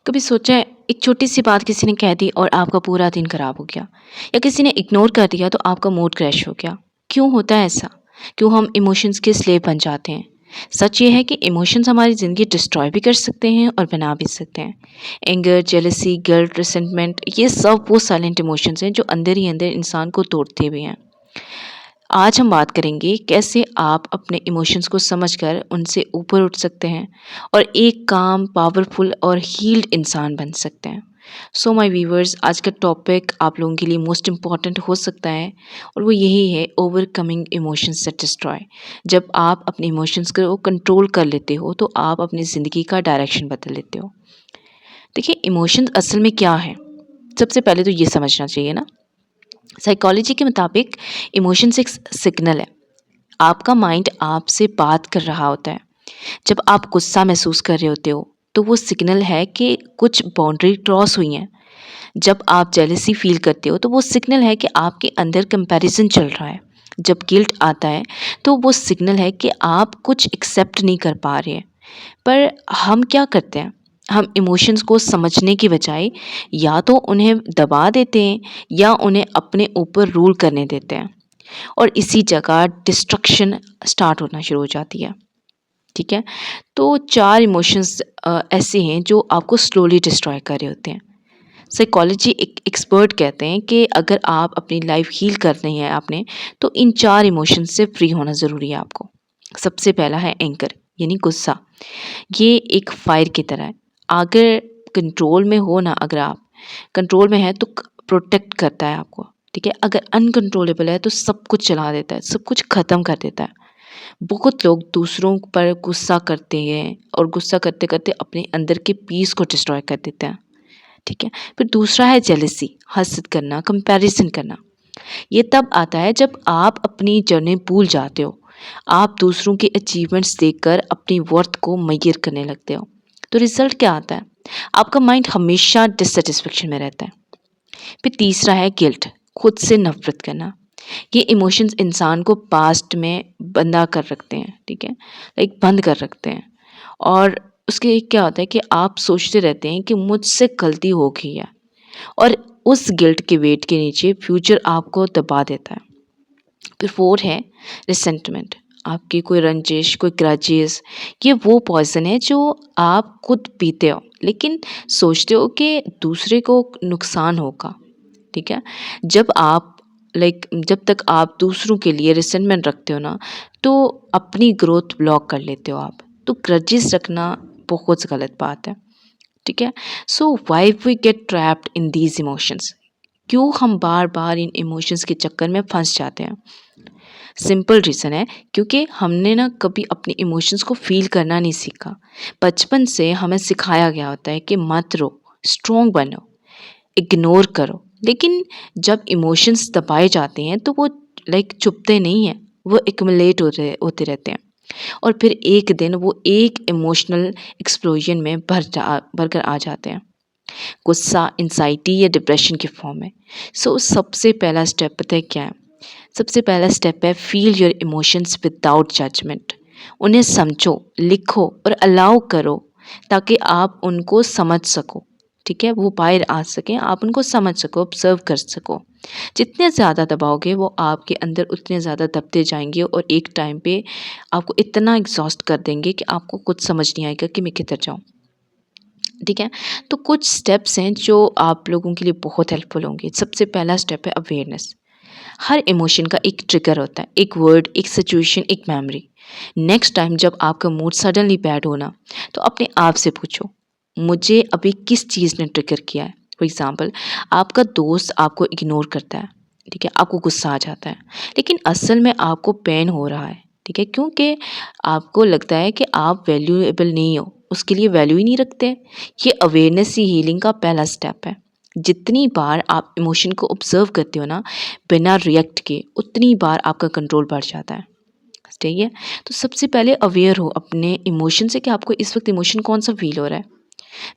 कभी सोचा है एक छोटी सी बात किसी ने कह दी और आपका पूरा दिन खराब हो गया, या किसी ने इग्नोर कर दिया तो आपका मूड क्रैश हो गया। क्यों होता है ऐसा? क्यों हम इमोशंस के स्लेव बन जाते हैं? सच ये है कि इमोशंस हमारी ज़िंदगी डिस्ट्रॉय भी कर सकते हैं और बना भी सकते हैं। एंगर, जेलसी, गिल्ट, रिसेंटमेंट, ये सब वो साइलेंट इमोशंस हैं जो अंदर ही अंदर इंसान को तोड़ते भी हैं। आज हम बात करेंगे कैसे आप अपने इमोशंस को समझकर उनसे ऊपर उठ सकते हैं और एक काम, पावरफुल और हील्ड इंसान बन सकते हैं। सो माय व्यूअर्स, आज का टॉपिक आप लोगों के लिए मोस्ट इम्पॉर्टेंट हो सकता है और वो यही है, ओवरकमिंग इमोशंस दैट डिस्ट्रॉय। जब आप अपने इमोशंस को कंट्रोल कर लेते हो तो आप अपनी ज़िंदगी का डायरेक्शन बदल लेते हो। देखिए, इमोशंस असल में क्या है? सबसे पहले तो ये समझना चाहिए ना। साइकोलॉजी के मुताबिक इमोशंस एक सिग्नल है। आपका माइंड आपसे बात कर रहा होता है। जब आप गुस्सा महसूस कर रहे होते हो तो वो सिग्नल है कि कुछ बाउंड्री क्रॉस हुई हैं। जब आप जेलसी फील करते हो तो वो सिग्नल है कि आपके अंदर कंपैरिजन चल रहा है। जब गिल्ट आता है तो वो सिग्नल है कि आप कुछ एक्सेप्ट नहीं कर पा रहे हैं। पर हम क्या करते हैं? हम इमोशंस को समझने की बजाय या तो उन्हें दबा देते हैं या उन्हें अपने ऊपर रूल करने देते हैं, और इसी जगह डिस्ट्रक्शन स्टार्ट होना शुरू हो जाती है। ठीक है? तो 4 इमोशंस ऐसे हैं जो आपको स्लोली डिस्ट्रॉय कर रहे होते हैं। साइकोलॉजी एक एक्सपर्ट कहते हैं कि अगर आप अपनी लाइफ हील करनी है आपने, तो इन 4 इमोशंस से फ्री होना ज़रूरी है आपको। सबसे पहला है एंगर, यानी गुस्सा। ये एक फायर की तरह है। अगर कंट्रोल में हो ना, अगर आप कंट्रोल में है तो प्रोटेक्ट करता है आपको। ठीक है? अगर अनकंट्रोलेबल है तो सब कुछ जला देता है, सब कुछ ख़त्म कर देता है। बहुत लोग दूसरों पर गुस्सा करते हैं और गुस्सा करते करते अपने अंदर के पीस को डिस्ट्रॉय कर देते हैं। ठीक है? फिर दूसरा है जेलसी, हसद करना, कंपैरिजन करना। ये तब आता है जब आप अपनी जर्नी भूल जाते हो। आप दूसरों के अचीवमेंट्स देखकर अपनी वर्थ को मेजर करने लगते हो। तो रिजल्ट क्या आता है? आपका माइंड हमेशा डिससेटिस्फेक्शन में रहता है। फिर तीसरा है गिल्ट, खुद से नफरत करना। ये इमोशंस इंसान को पास्ट में बंधा कर रखते हैं। ठीक है? लाइक बंद कर रखते हैं। और उसके क्या होता है कि आप सोचते रहते हैं कि मुझसे गलती हो गई है, और उस गिल्ट के वेट के नीचे फ्यूचर आपको दबा देता है। फिर 4 है रिसेंटमेंट। आपकी कोई रंजिश, कोई ग्रजेस, ये वो पॉइजन है जो आप खुद पीते हो लेकिन सोचते हो कि दूसरे को नुकसान होगा। ठीक है? जब आप जब तक आप दूसरों के लिए रिसेंटमेंट रखते हो ना, तो अपनी ग्रोथ ब्लॉक कर लेते हो आप। तो ग्रजेस रखना बहुत गलत बात है। ठीक है? So why we get trapped in these emotions? क्यों हम बार बार इन इमोशंस के चक्कर में फंस जाते हैं? सिंपल रीज़न है, क्योंकि हमने ना कभी अपने इमोशंस को फील करना नहीं सीखा। बचपन से हमें सिखाया गया होता है कि मत रो, स्ट्रॉन्ग बनो, इग्नोर करो। लेकिन जब इमोशंस दबाए जाते हैं तो वो चुपते नहीं हैं, वो एक्युमुलेट होते रहते हैं, और फिर एक दिन वो एक इमोशनल एक्सप्लोजन में भरकर आ जाते हैं। गुस्सा, एंजाइटी या डिप्रेशन की फॉर्म में। सो सबसे पहला स्टेप पता है क्या है? सबसे पहला स्टेप है feel your emotions without judgement. उन्हें समझो, लिखो और अलाउ करो, ताकि आप उनको समझ सको। ठीक है? वो बाहर आ सकें, आप उनको समझ सको, ऑब्जर्व कर सको। जितने ज़्यादा दबाओगे वो आपके अंदर उतने ज़्यादा दबते जाएंगे, और एक टाइम पे आपको इतना एग्जॉस्ट कर देंगे कि आपको कुछ समझ नहीं आएगा कि मैं किधर जाऊँ। ठीक है? तो कुछ स्टेप्स हैं जो आप लोगों के लिए बहुत हेल्पफुल होंगे। सबसे पहला स्टेप है अवेयरनेस। हर इमोशन का एक ट्रिगर होता है, एक वर्ड, एक सिचुएशन, एक मेमोरी। नेक्स्ट टाइम जब आपका मूड सडनली बैड हो ना, तो अपने आप से पूछो, मुझे अभी किस चीज़ ने ट्रिगर किया है? फॉर एग्जाम्पल, आपका दोस्त आपको इग्नोर करता है। ठीक है? आपको गुस्सा आ जाता है, लेकिन असल में आपको पेन हो रहा है। ठीक है? क्योंकि आपको लगता है कि आप वैल्यूएबल नहीं हो, उसके लिए वैल्यू ही नहीं रखते। ये अवेयरनेस ही हीलिंग का पहला स्टेप है। जितनी बार आप इमोशन को ऑब्जर्व करते हो ना, बिना रिएक्ट के, उतनी बार आपका कंट्रोल बढ़ जाता है। ठीक है? तो सबसे पहले अवेयर हो अपने इमोशन से कि आपको इस वक्त इमोशन कौन सा फील हो रहा है।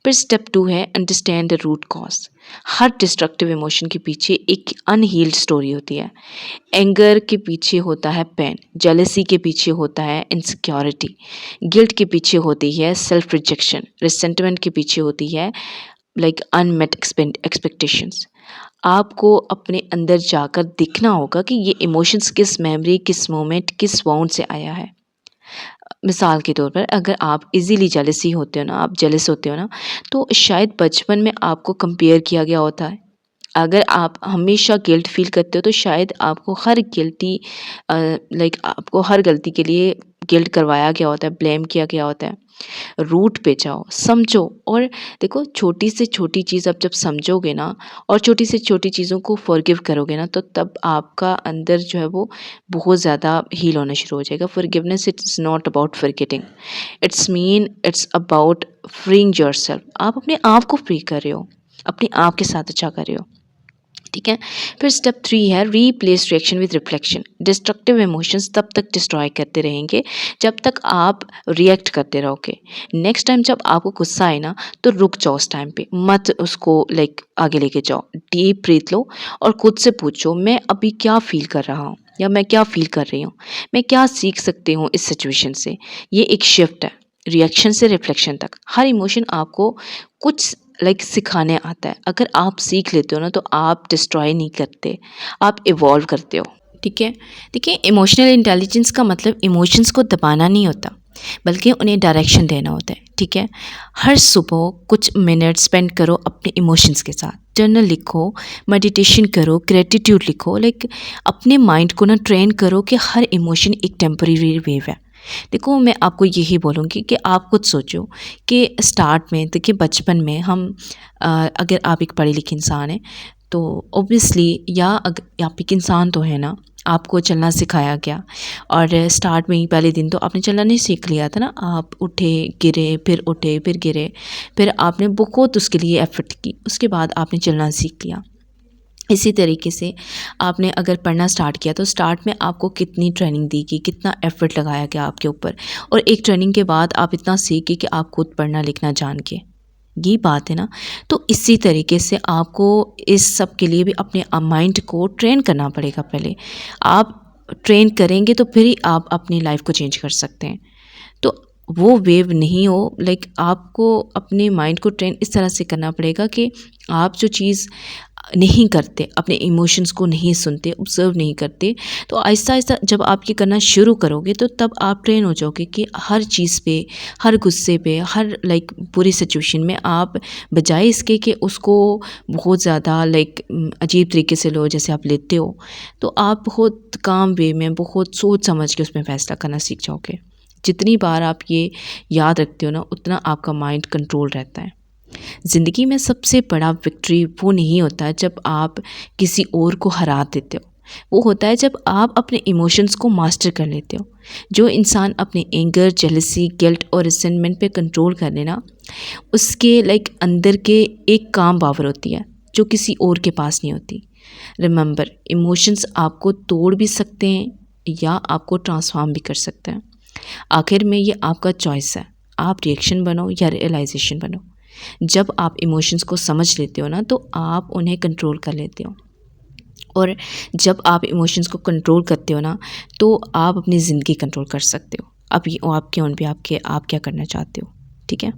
फिर स्टेप 2 है अंडरस्टैंड द रूट कॉज। हर डिस्ट्रक्टिव इमोशन के पीछे एक अनहील्ड स्टोरी होती है। एंगर के पीछे होता है पेन, जेलसी के पीछे होता है इनसिक्योरिटी, गिल्ट के पीछे होती है सेल्फ रिजेक्शन, रिसेंटमेंट के पीछे होती है अनमेट एक्सपेक्टेशंस। आपको अपने अंदर जाकर देखना होगा कि ये इमोशंस किस मेमोरी, किस मोमेंट, किस वाउंड से आया है। मिसाल के तौर पर अगर आप इजीली जेलसी होते हो ना, आप जेलस होते हो ना, तो शायद बचपन में आपको कंपेयर किया गया होता है। अगर आप हमेशा गिल्ट फील करते हो तो शायद आपको हर आपको हर गलती के लिए गिल्ट करवाया गया होता है, ब्लेम किया गया होता है। रूट पे जाओ, समझो, और देखो छोटी से छोटी चीज़ आप जब समझोगे ना और छोटी से छोटी चीज़ों को फॉरगिव करोगे ना, तो तब आपका अंदर जो है वो बहुत ज़्यादा हील होना शुरू हो जाएगा। Forgiveness it's not about forgetting, it's about freeing yourself. आप अपने आप को फ्री कर रहे हो, अपने आप के साथ अच्छा कर रहे हो। ठीक है। फिर स्टेप 3 है replace reaction with reflection. Destructive emotions तब तक डिस्ट्रॉय करते रहेंगे जब तक आप रिएक्ट करते रहोगे। नेक्स्ट टाइम जब आपको गुस्सा आए ना, तो रुक जाओ उस टाइम पे, मत उसको आगे लेके जाओ। डीप ब्रीथ लो और खुद से पूछो मैं अभी क्या फील कर रहा हूँ या मैं क्या फील कर रही हूँ, मैं क्या सीख सकती हूँ इस सिचुएशन से। ये एक शिफ्ट है रिएक्शन से रिफ्लेक्शन तक। हर इमोशन आपको कुछ सिखाने आता है। अगर आप सीख लेते हो ना, तो आप डिस्ट्रॉय नहीं करते, आप इवॉल्व करते हो। ठीक है। देखिए, इमोशनल इंटेलिजेंस का मतलब इमोशंस को दबाना नहीं होता, बल्कि उन्हें डायरेक्शन देना होता है। ठीक है। हर सुबह कुछ मिनट स्पेंड करो अपने इमोशंस के साथ। जर्नल लिखो, मेडिटेशन करो, ग्रेटिट्यूड लिखो। अपने माइंड को ना ट्रेन करो कि हर इमोशन एक टेम्परेरी वेव है। देखो, मैं आपको यही बोलूँगी कि आप खुद सोचो कि स्टार्ट में, देखिए बचपन में हम अगर आप एक पढ़े लिखे इंसान हैं तो ऑब्वियसली, या अगर आप एक इंसान तो है ना, आपको चलना सिखाया गया और स्टार्ट में ही पहले दिन तो आपने चलना नहीं सीख लिया था ना। आप उठे, गिरे, फिर उठे, फिर गिरे, फिर आपने बहुत उसके लिए एफर्ट की, उसके बाद आपने चलना सीख लिया। इसी तरीके से आपने अगर पढ़ना स्टार्ट किया तो स्टार्ट में आपको कितनी ट्रेनिंग दी गई, कितना एफर्ट लगाया गया आपके ऊपर, और एक ट्रेनिंग के बाद आप इतना सीख गए कि आप खुद पढ़ना लिखना जान के। ये बात है ना। तो इसी तरीके से आपको इस सब के लिए भी अपने माइंड को ट्रेन करना पड़ेगा। पहले आप ट्रेन करेंगे तो फिर ही आप अपनी लाइफ को चेंज कर सकते हैं। तो वो वेव नहीं हो, आपको अपने माइंड को ट्रेन इस तरह से करना पड़ेगा कि आप जो चीज़ नहीं करते, अपने इमोशंस को नहीं सुनते, ऑब्ज़र्व नहीं करते, तो आहिस्ता आहिस्ता जब आप ये करना शुरू करोगे तो तब आप ट्रेन हो जाओगे कि हर चीज़ पे, हर गुस्से पे, हर बुरी सिचुएशन में आप बजाय इसके कि उसको बहुत ज़्यादा अजीब तरीके से लो जैसे आप लेते हो, तो आप बहुत काम वे में, बहुत सोच समझ के उसमें फ़ैसला करना सीख जाओगे। जितनी बार आप ये याद रखते हो ना, उतना आपका माइंड कंट्रोल रहता है। ज़िंदगी में सबसे बड़ा विक्ट्री वो नहीं होता जब आप किसी और को हरा देते हो, वो होता है जब आप अपने इमोशंस को मास्टर कर लेते हो। जो इंसान अपने एंगर, जेलसी, गिल्ट और रिसेंटमेंट पे कंट्रोल कर लेना, उसके अंदर के एक काम पावर होती है जो किसी और के पास नहीं होती। रिमेंबर, इमोशंस आपको तोड़ भी सकते हैं या आपको ट्रांसफॉर्म भी कर सकते हैं। आखिर में ये आपका चॉइस है, आप रिएक्शन बनो या रियलाइजेशन बनो। जब आप इमोशंस को समझ लेते हो ना, तो आप उन्हें कंट्रोल कर लेते हो, और जब आप इमोशंस को कंट्रोल करते हो ना, तो आप अपनी ज़िंदगी कंट्रोल कर सकते हो। अब ये आपके ऑन पे, आप क्या करना चाहते हो। ठीक है।